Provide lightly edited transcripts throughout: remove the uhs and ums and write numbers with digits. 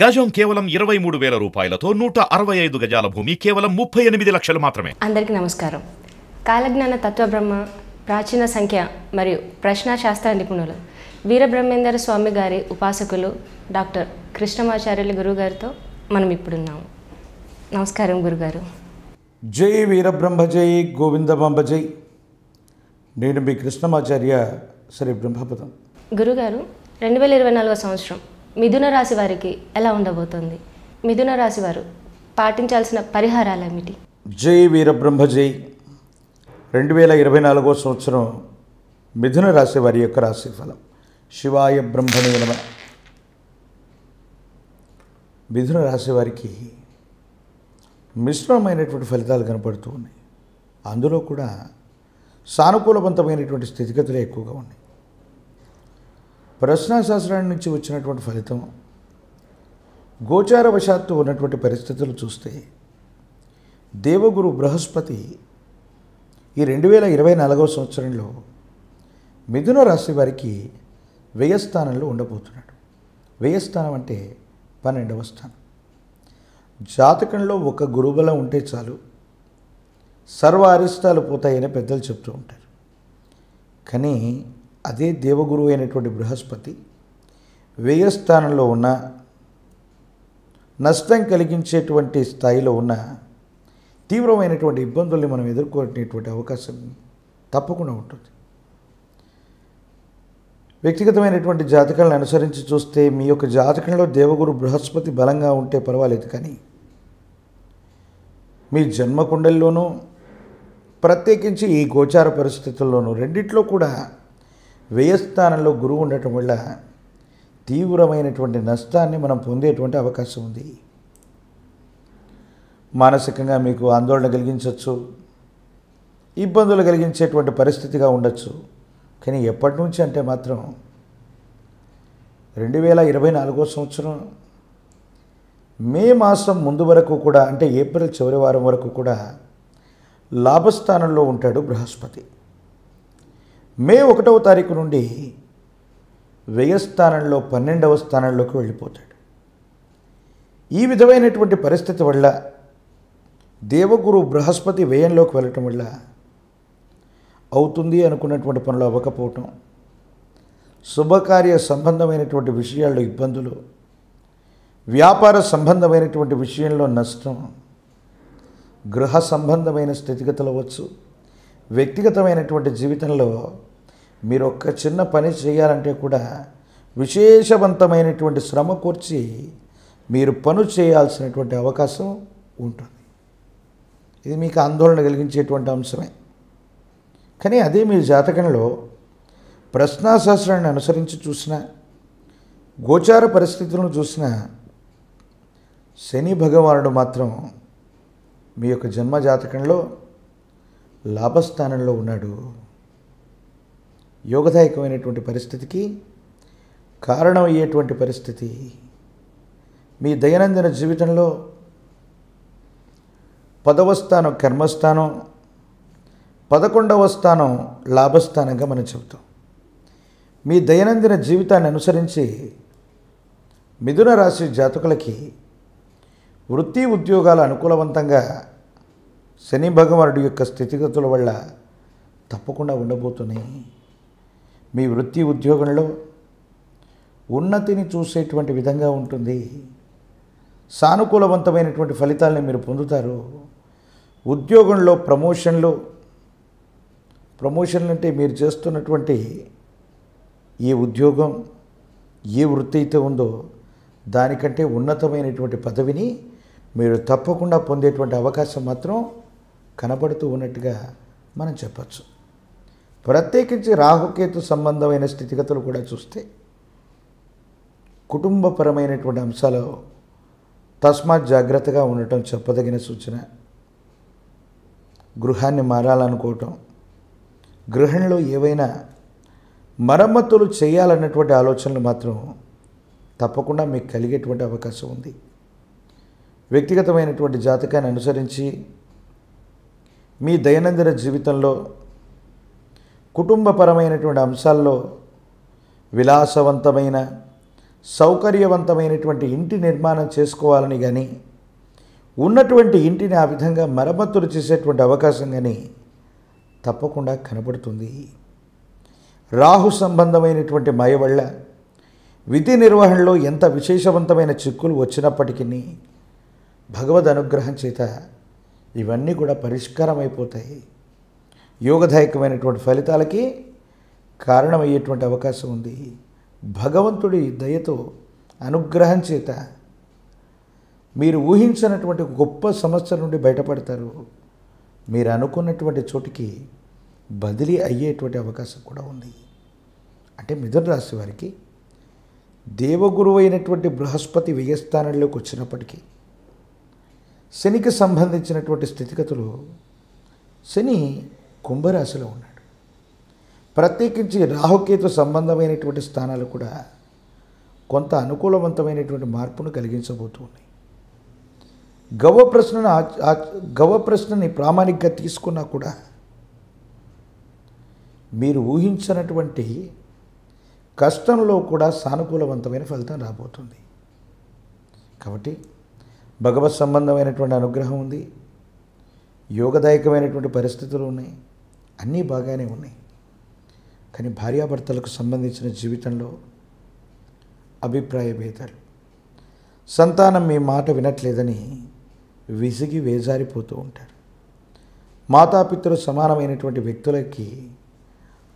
గజం కేవలం 23,000 రూపాయలతో 165 గజాల భూమి కేవలం 38 లక్షలు మాత్రమే. అందరికీ నమస్కారం. కాలజ్ఞాన తత్వబ్రహ్మ, ప్రాచీన సంఖ్య మరియు ప్రశ్నాశాస్త్ర నిపుణులు వీరబ్రహ్మేందర స్వామి గారి ఉపాసకులు డాక్టర్ కృష్ణమాచార్యులు గురుగారితో మనం ఇప్పుడున్నాము. నమస్కారం గురుగారు. జై వీరబ్రహ్మ జై గోవిందమాంబ జై. నేను మీ కృష్ణమాచార్య శ్రీ బ్రహ్మపదం. గురుగారు, 2024 సంవత్సరం మిథున రాశి వారికి ఎలా ఉండబోతోంది? మిథున రాశి వారు పాటించాల్సిన పరిహారాలు ఏమిటి? జై వీరబ్రహ్మ జై. 2024 సంవత్సరం మిథున రాశి వారి యొక్క రాశి ఫలం. శివాయ బ్రహ్మణే నమః. మిథున రాశి వారికి మిశ్రమమైనటువంటి ఫలితాలు కనపడుతూ ఉన్నాయి. అందులో కూడా సానుకూలవంతమైనటువంటి స్థితిగతులే ఎక్కువగా ఉన్నాయి. ప్రశ్నాశాస్త్రాన్ని నుంచి వచ్చినటువంటి ఫలితం, గోచారవశాత్తు ఉన్నటువంటి పరిస్థితులు చూస్తే దేవగురు బృహస్పతి ఈ 2024 సంవత్సరంలో మిథున రాశి వారికి వ్యయస్థానంలో ఉండబోతున్నాడు. వ్యయస్థానం అంటే 12వ స్థానం. జాతకంలో ఒక గురుబలం ఉంటే చాలు, సర్వ అరిష్టాలు పోతాయని పెద్దలు చెప్తూ ఉంటారు. కానీ అదే దేవగురువు అయినటువంటి బృహస్పతి వ్యయస్థానంలో ఉన్న, నష్టం కలిగించేటువంటి స్థాయిలో ఉన్న, తీవ్రమైనటువంటి ఇబ్బందుల్ని మనం ఎదుర్కొనేటువంటి అవకాశం తప్పకుండా ఉంటుంది. వ్యక్తిగతమైనటువంటి జాతకాలను అనుసరించి చూస్తే మీ యొక్క జాతకంలో దేవగురు బృహస్పతి బలంగా ఉంటే పర్వాలేదు, కానీ మీ జన్మకుండల్లోనూ ప్రత్యేకించి ఈ గోచార పరిస్థితుల్లోనూ రెండిట్లో కూడా వ్యయస్థానంలో గురువు ఉండటం వల్ల తీవ్రమైనటువంటి నష్టాన్ని మనం పొందేటువంటి అవకాశం ఉంది. మానసికంగా మీకు ఆందోళన కలిగించవచ్చు, ఇబ్బందులు కలిగించేటువంటి పరిస్థితిగా ఉండొచ్చు. కానీ ఎప్పటి నుంచి అంటే మాత్రం 2024 సంవత్సరం మే మాసం ముందు వరకు కూడా, అంటే ఏప్రిల్ చివరి వారం వరకు కూడా లాభస్థానంలో ఉంటాడు బృహస్పతి. మే 1వ తారీఖు నుండి వ్యయస్థానంలో 12వ స్థానంలోకి వెళ్ళిపోతాడు. ఈ విధమైనటువంటి పరిస్థితి వల్ల, దేవగురు బృహస్పతి వ్యయంలోకి వెళ్ళటం వల్ల అవుతుంది అనుకున్నటువంటి పనులు అవ్వకపోవటం, శుభకార్య సంబంధమైనటువంటి విషయాల్లో ఇబ్బందులు, వ్యాపార సంబంధమైనటువంటి విషయంలో నష్టం, గృహ సంబంధమైన స్థితిగతులు అవ్వచ్చు. వ్యక్తిగతమైనటువంటి జీవితంలో మీరు ఒక్క చిన్న పని చేయాలంటే కూడా విశేషవంతమైనటువంటి శ్రమ కూర్చి మీరు పని చేయాల్సినటువంటి అవకాశం ఉంటుంది. ఇది మీకు ఆందోళన కలిగించేటువంటి అంశమే. కానీ అదే మీ జాతకంలో ప్రశ్నాశాస్త్రాన్ని అనుసరించి చూసినా, గోచార పరిస్థితులను చూసినా, శని భగవానుడు మాత్రం మీ యొక్క జన్మ జాతకంలో లాభస్థానంలో ఉన్నాడు. యోగదాయకమైనటువంటి పరిస్థితికి కారణమయ్యేటువంటి పరిస్థితి. మీ దైనందిన జీవితంలో 10వ స్థానం కర్మస్థానం, 11వ స్థానం లాభస్థానంగా మనం చెబుతాం. మీ దైనందిన జీవితాన్ని అనుసరించి మిథున రాశి జాతకులకి వృత్తి ఉద్యోగాలు అనుకూలవంతంగా శని భగవానుడి యొక్క స్థితిగతుల వల్ల తప్పకుండా ఉండబోతున్నాయి. మీ వృత్తి ఉద్యోగంలో ఉన్నతిని చూసేటువంటి విధంగా ఉంటుంది. సానుకూలవంతమైనటువంటి ఫలితాలని మీరు పొందుతారు. ఉద్యోగంలో ప్రమోషన్లు అంటే మీరు చేస్తున్నటువంటి ఏ ఉద్యోగం, ఏ వృత్తి అయితే ఉందో దానికంటే ఉన్నతమైనటువంటి పదవిని మీరు తప్పకుండా పొందేటువంటి అవకాశం మాత్రం కనబడుతూ ఉన్నట్టుగా మనం చెప్పచ్చు. ప్రత్యేకించి రాహుకేతు సంబంధమైన స్థితిగతులు కూడా చూస్తే కుటుంబపరమైనటువంటి అంశాలు తస్మాత్ జాగ్రత్తగా ఉండటం చెప్పదగిన సూచన. గృహాన్ని మారాలనుకోవటం, గృహంలో ఏవైనా మరమ్మతులు చేయాలన్నటువంటి ఆలోచనలు మాత్రం తప్పకుండా మీకు కలిగేటువంటి అవకాశం ఉంది. వ్యక్తిగతమైనటువంటి జాతకాన్ని అనుసరించి మీ దైనందిన జీవితంలో కుటుంబపరమైనటువంటి అంశాల్లో విలాసవంతమైన సౌకర్యవంతమైనటువంటి ఇంటి నిర్మాణం చేసుకోవాలని కానీ, ఉన్నటువంటి ఇంటిని ఆ విధంగా మరమ్మతులు చేసేటువంటి అవకాశం కానీ తప్పకుండా కనబడుతుంది. రాహు సంబంధమైనటువంటి మాయ వల్ల విధి నిర్వహణలో ఎంత విశేషవంతమైన చిక్కులు వచ్చినప్పటికీ భగవద్ అనుగ్రహం చేత ఇవన్నీ కూడా పరిష్కారమైపోతాయి. యోగదాయకమైనటువంటి ఫలితాలకి కారణమయ్యేటువంటి అవకాశం ఉంది. భగవంతుడి దయతో, అనుగ్రహం చేత మీరు ఊహించినటువంటి గొప్ప సమస్య నుండి బయటపడతారు. మీరు అనుకున్నటువంటి చోటికి బదిలీ అయ్యేటువంటి అవకాశం కూడా ఉంది. అంటే మిథున రాశి వారికి దేవగురువు అయినటువంటి బృహస్పతి వ్యయస్థానంలోకి వచ్చినప్పటికీ శనికి సంబంధించినటువంటి స్థితిగతులు, శని కుంభరాశిలో ఉన్నాడు. ప్రత్యేకించి రాహుకేతు సంబంధమైనటువంటి స్థానాలు కూడా కొంత అనుకూలవంతమైనటువంటి మార్పును కలిగించబోతూ ఉన్నాయి. గవ ప్రశ్నని ప్రామాణికంగా తీసుకున్నా కూడా మీరు ఊహించినటువంటి కష్టంలో కూడా సానుకూలవంతమైన ఫలితం రాబోతుంది. కాబట్టి భగవత్ సంబంధమైనటువంటి అనుగ్రహం ఉంది, యోగదాయకమైనటువంటి పరిస్థితులు ఉన్నాయి, అన్నీ బాగానే ఉన్నాయి. కానీ భార్యాభర్తలకు సంబంధించిన జీవితంలో అభిప్రాయ భేదాలు, సంతానం మీ మాట వినట్లేదని విసిగి వేజారిపోతూ ఉంటారు. మాతాపితృ సమానమైనటువంటి వ్యక్తులకి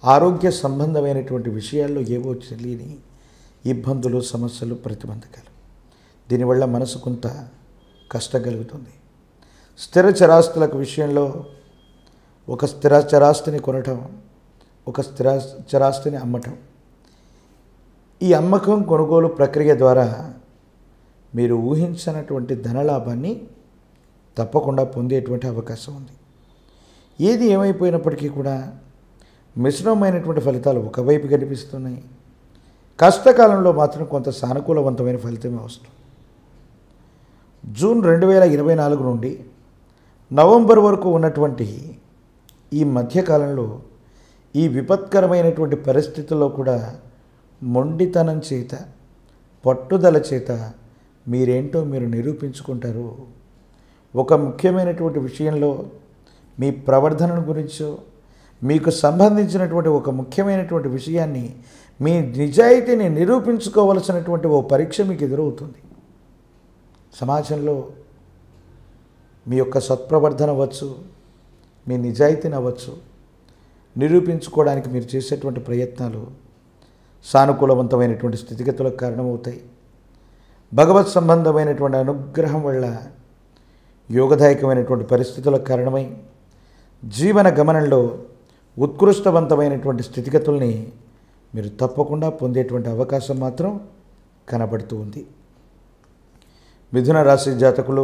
ఆరోగ్య సంబంధమైనటువంటి విషయాల్లో ఏవో తెలియని ఇబ్బందులు, సమస్యలు, ప్రతిబంధకాలు, దీనివల్ల మనసు కొంత కష్టం కలుగుతుంది. స్థిర చరాస్తులకు విషయంలో ఒక స్థిర చరాస్తిని కొనటం, ఒక స్థిర చరాస్తిని అమ్మటం, ఈ అమ్మకం కొనుగోలు ప్రక్రియ ద్వారా మీరు ఊహించినటువంటి ధనలాభాన్ని తప్పకుండా పొందేటువంటి అవకాశం ఉంది. ఏది ఏమైపోయినప్పటికీ కూడా మిశ్రమమైనటువంటి ఫలితాలు ఒకవైపు కనిపిస్తున్నాయి. కష్టకాలంలో మాత్రం కొంత సానుకూలవంతమైన ఫలితమే వస్తుంది. జూన్ 2024 నుండి నవంబర్ వరకు ఉన్నటువంటి ఈ మధ్యకాలంలో ఈ విపత్కరమైనటువంటి పరిస్థితుల్లో కూడా మొండితనం చేత, పట్టుదల చేత మీరేంటో మీరు నిరూపించుకుంటారు. ఒక ముఖ్యమైనటువంటి విషయంలో మీ ప్రవర్ధన గురించో, మీకు సంబంధించినటువంటి ఒక ముఖ్యమైనటువంటి విషయాన్ని, మీ నిజాయితీని నిరూపించుకోవలసినటువంటి ఓ పరీక్ష మీకు ఎదురవుతుంది. సమాజంలో మీ యొక్క సత్ప్రవర్ధన అవ్వచ్చు, మీ నిజాయితీని అవ్వచ్చు, నిరూపించుకోవడానికి మీరు చేసేటువంటి ప్రయత్నాలు సానుకూలవంతమైనటువంటి స్థితిగతులకు కారణమవుతాయి. భగవత్ సంబంధమైనటువంటి అనుగ్రహం వల్ల యోగదాయకమైనటువంటి పరిస్థితులకు కారణమై జీవన గమనంలో ఉత్కృష్టవంతమైనటువంటి స్థితిగతుల్ని మీరు తప్పకుండా పొందేటువంటి అవకాశం మాత్రం కనబడుతూ ఉంది. మిథున రాశి జాతకులు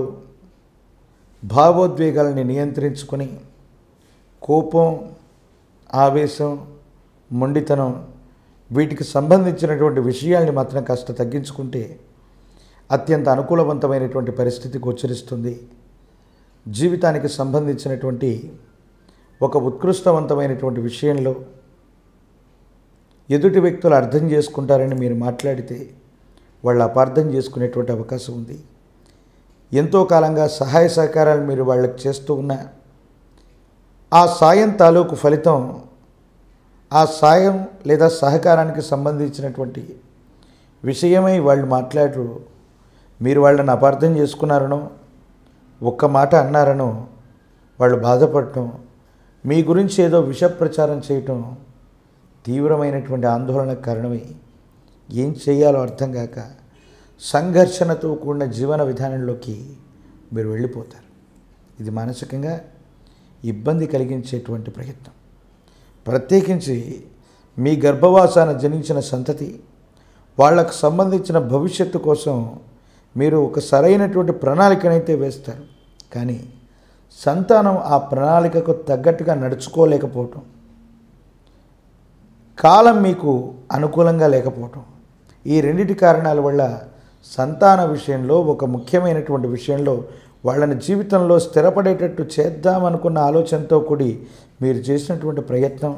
భావోద్వేగాలని నియంత్రించుకొని కోపం, ఆవేశం, మొండితనం వీటికి సంబంధించినటువంటి విషయాల్ని మాత్రం కాస్త తగ్గించుకుంటే అత్యంత అనుకూలవంతమైనటువంటి పరిస్థితి గోచరిస్తుంది. జీవితానికి సంబంధించినటువంటి ఒక ఉత్కృష్టవంతమైనటువంటి విషయంలో ఎదుటి వ్యక్తులు అర్థం చేసుకుంటారని మీరు మాట్లాడితే వాళ్ళు అపార్థం చేసుకునేటువంటి అవకాశం ఉంది. ఎంతో కాలంగా సహాయ సహకారాలు మీరు వాళ్ళకి చేస్తూ ఉన్నా ఆ సాయం తాలూకు ఫలితం, ఆ సాయం లేదా సహకారానికి సంబంధించినటువంటి విషయమై వాళ్ళు మాట్లాడరు. మీరు వాళ్ళని అపార్థం చేసుకున్నారనో, ఒక్క మాట అన్నారనో వాళ్ళు బాధపడటం, మీ గురించి ఏదో విష ప్రచారం చేయటం తీవ్రమైనటువంటి ఆందోళనకు కారణమై ఏం చేయాలో అర్థం కాక సంఘర్షణతో కూడిన జీవన విధానంలోకి మీరు వెళ్ళిపోతారు. ఇది మానసికంగా ఇబ్బంది కలిగించేటువంటి ప్రయత్నం. ప్రత్యేకించి మీ గర్భవాసాన జనించిన సంతతి, వాళ్లకు సంబంధించిన భవిష్యత్తు కోసం మీరు ఒక సరైనటువంటి ప్రణాళికనైతే వేస్తారు. కానీ సంతానం ఆ ప్రణాళికకు తగ్గట్టుగా నడుచుకోలేకపోవటం, కాలం మీకు అనుకూలంగా లేకపోవటం, ఈ రెండిటి కారణాల వల్ల సంతాన విషయంలో, ఒక ముఖ్యమైనటువంటి విషయంలో వాళ్ళని జీవితంలో స్థిరపడేటట్టు చేద్దామనుకున్న ఆలోచనతో కూడి మీరు చేసినటువంటి ప్రయత్నం,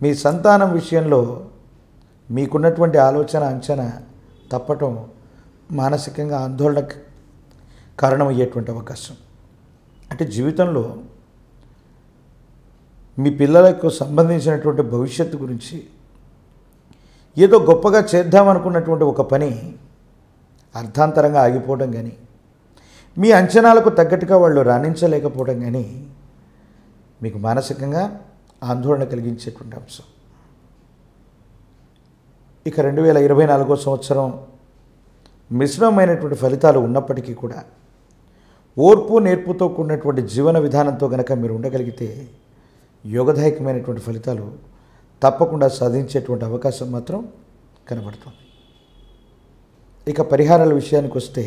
మీ సంతానం విషయంలో మీకున్నటువంటి ఆలోచన, అంచనా తప్పటం మానసికంగా ఆందోళనకు కారణమయ్యేటువంటి అవకాశం. అంటే జీవితంలో మీ పిల్లలకు సంబంధించినటువంటి భవిష్యత్తు గురించి ఏదో గొప్పగా చేద్దామనుకున్నటువంటి ఒక పని అర్థాంతరంగా ఆగిపోవడం కానీ, మీ అంచనాలకు తగ్గట్టుగా వాళ్ళు రాణించలేకపోవడం కానీ మీకు మానసికంగా ఆందోళన కలిగించేటువంటి అంశం. ఇక 2024 సంవత్సరం మిశ్రమమైనటువంటి ఫలితాలు ఉన్నప్పటికీ కూడా ఓర్పు నేర్పుతో కూడినటువంటి జీవన విధానంతో కనుక మీరు ఉండగలిగితే యోగదాయకమైనటువంటి ఫలితాలు తప్పకుండా సాధించేటువంటి అవకాశం మాత్రం కనబడుతుంది. ఇక పరిహారాల విషయానికి వస్తే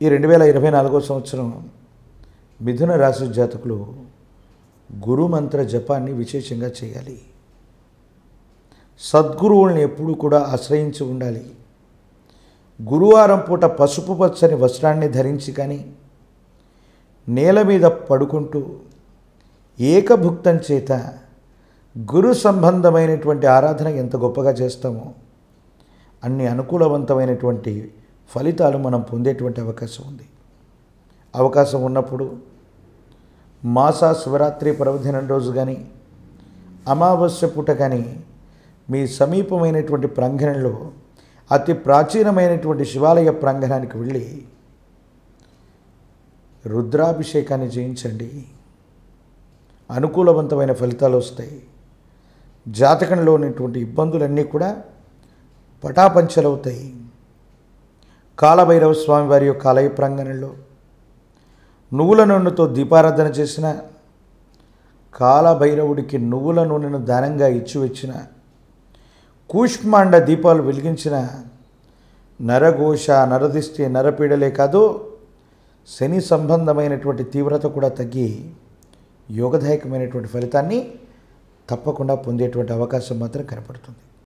ఈ 2024 సంవత్సరం మిథున రాశి జాతకులు గురు మంత్ర జపాన్ని విశేషంగా చేయాలి. సద్గురువుల్ని ఎప్పుడూ కూడా ఆశ్రయించి ఉండాలి. గురువారం పూట పసుపు పచ్చని వస్త్రాన్ని ధరించి కానీ, నేల మీద పడుకుంటూ ఏకభుక్తం చేత గురు సంబంధమైనటువంటి ఆరాధన ఎంత గొప్పగా చేస్తామో అన్ని అనుకూలవంతమైనటువంటి ఫలితాలు మనం పొందేటువంటి అవకాశం ఉంది. అవకాశం ఉన్నప్పుడు మాస శివరాత్రి పర్వదినం రోజు కానీ, అమావాస్య పూట కానీ మీ సమీపమైనటువంటి ప్రాంగణంలో అతి ప్రాచీనమైనటువంటి శివాలయ ప్రాంగణానికి వెళ్ళి రుద్రాభిషేకాన్ని చేయించండి. అనుకూలవంతమైన ఫలితాలు వస్తాయి. జాతకంలో ఉన్నటువంటి ఇబ్బందులన్నీ కూడా పటాపంచలవుతాయి. కాలభైరవ స్వామి వారి యొక్క ఆలయ ప్రాంగణంలో నువ్వుల నూనెతో దీపారాధన చేసిన, కాలభైరవుడికి నువ్వుల నూనెను దానంగా ఇచ్చి వచ్చిన, కూష్మాండ దీపాలు వెలిగించిన నరఘోష, నరదిష్టి, నరపీడలే కాదు శని సంబంధమైనటువంటి తీవ్రత కూడా తగ్గి యోగదాయకమైనటువంటి ఫలితాన్ని తప్పకుండా పొందేటువంటి అవకాశం మాత్రం కనపడుతుంది.